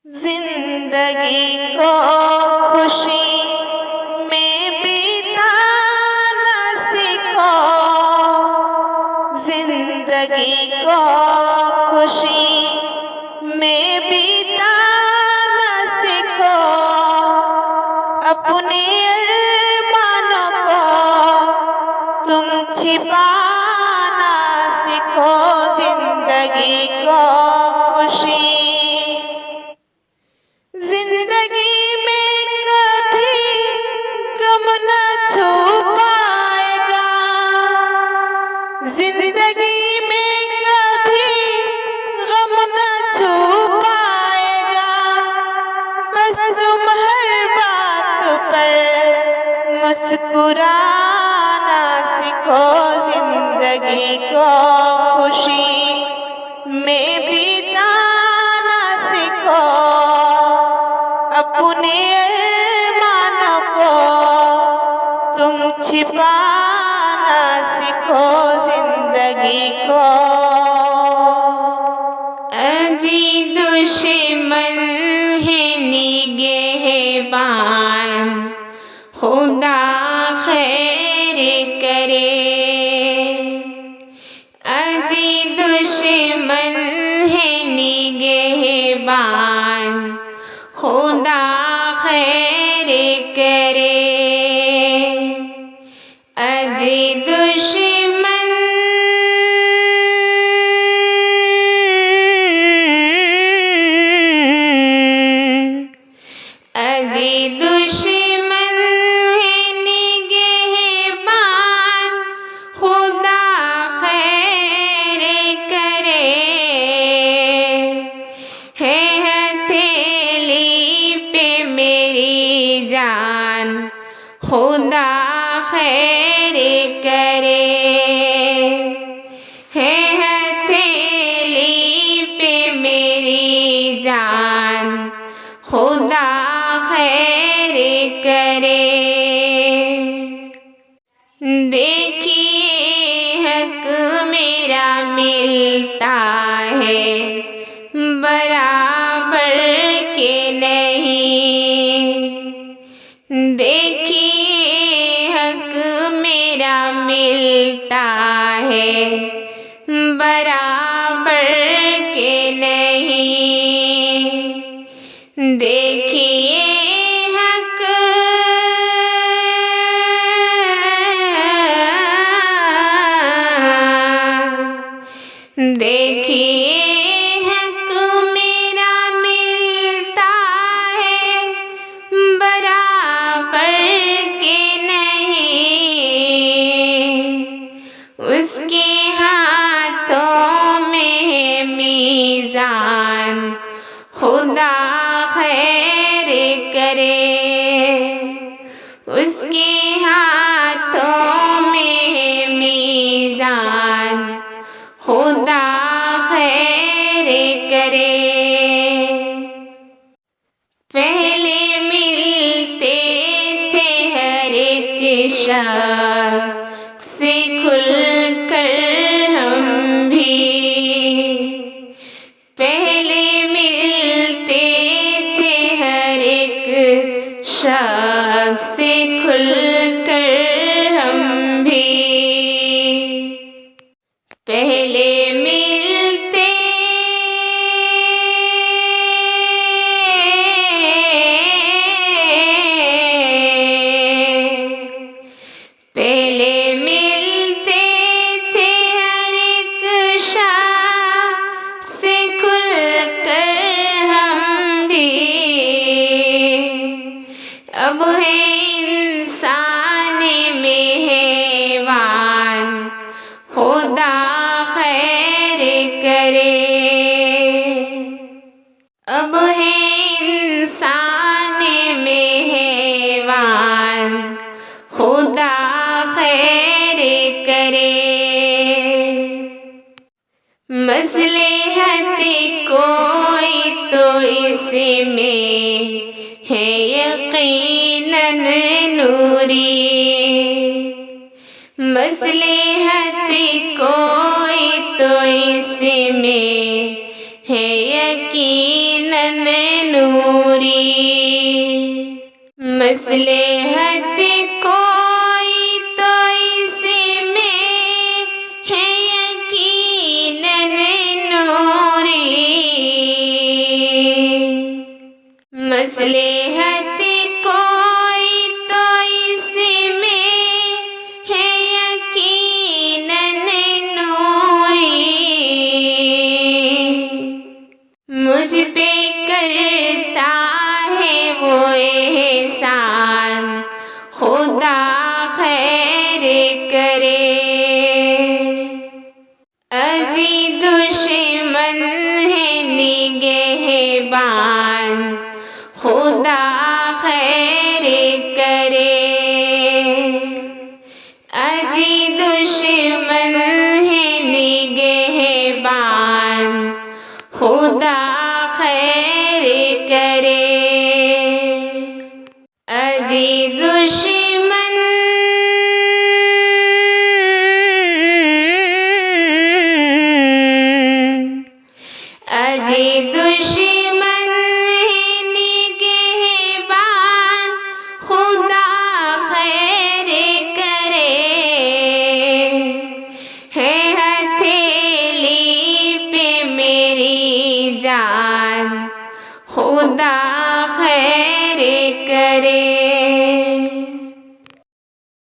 जिंदगी को खुशी में बिताना सीखो, जिंदगी को खुशी में बिताना सीखो, अपने अरमानों को तुम छिपाना सीखो, जिंदगी को खुशी। जिंदगी में कभी गम न छुपाएगा, जिंदगी में कभी गम न छुपाएगा, बस तुम हर बात पर मुस्कुराना सीखो, जिंदगी को खुशी में बिताना सीखो, अपने अरमानों को तुम छिपाना सीखो, जिंदगी को। अजी दुश्मन है निगहबान, खुदा खैर करे। अजी दुश्मन है निगहबान, खुदा खैर करे। अजी दुश्मन अजी दुश्मन है निगहबान, खुदा खैर करे। है हथेली पे मेरी जान, खुदा खैर करे। है हथेली पे मेरी जान, खुदा खैर करे। देखिए हक मेरा मिलता है, बराबर के नहीं। देखिए हक मेरा मिलता है, बराबर के नहीं। देखिए हक देखिए हक मेरा मिलता है, बराबर के नहीं। उसके हाथों में है मीज़ान, खुदा खैर करे। उसके हाथों में है मीज़ान, खुदा खैर करे। पहले मिलते थे हर एक शख्स से खुलकर हम भी, पहले मिलते थे हर एक शख्स से खुलकर हम भी। पहले मिलते पहले मिलते थे हर एक शख्स से खुलकर हम भी। अब है इंसान में हैवान, खुदा खैर करे। अब है इंसान में हैवान, खुदा खैर करे। मसलहत कोई तो इसमें है यकीनन नूरी। मसलहत कोई तो इसमें है यकीनन मसलहत कोई तो इसमें है यकीनन नूरी। मसलहत कोई तो इसमें है यकीनन नूरी। मुझ पे करता है वो एहसान, खुदा खैर करे। अजी दुश्मन है निगहबान, खुदा खैर करे। अजी दुश्मन है निगहबान, खुदा खैर करे। अजी दुश्मन अजी दुश्मन है निगहबान, खुदा खैर करे। है हथेली पे मेरी जान, खुदा खैर करे।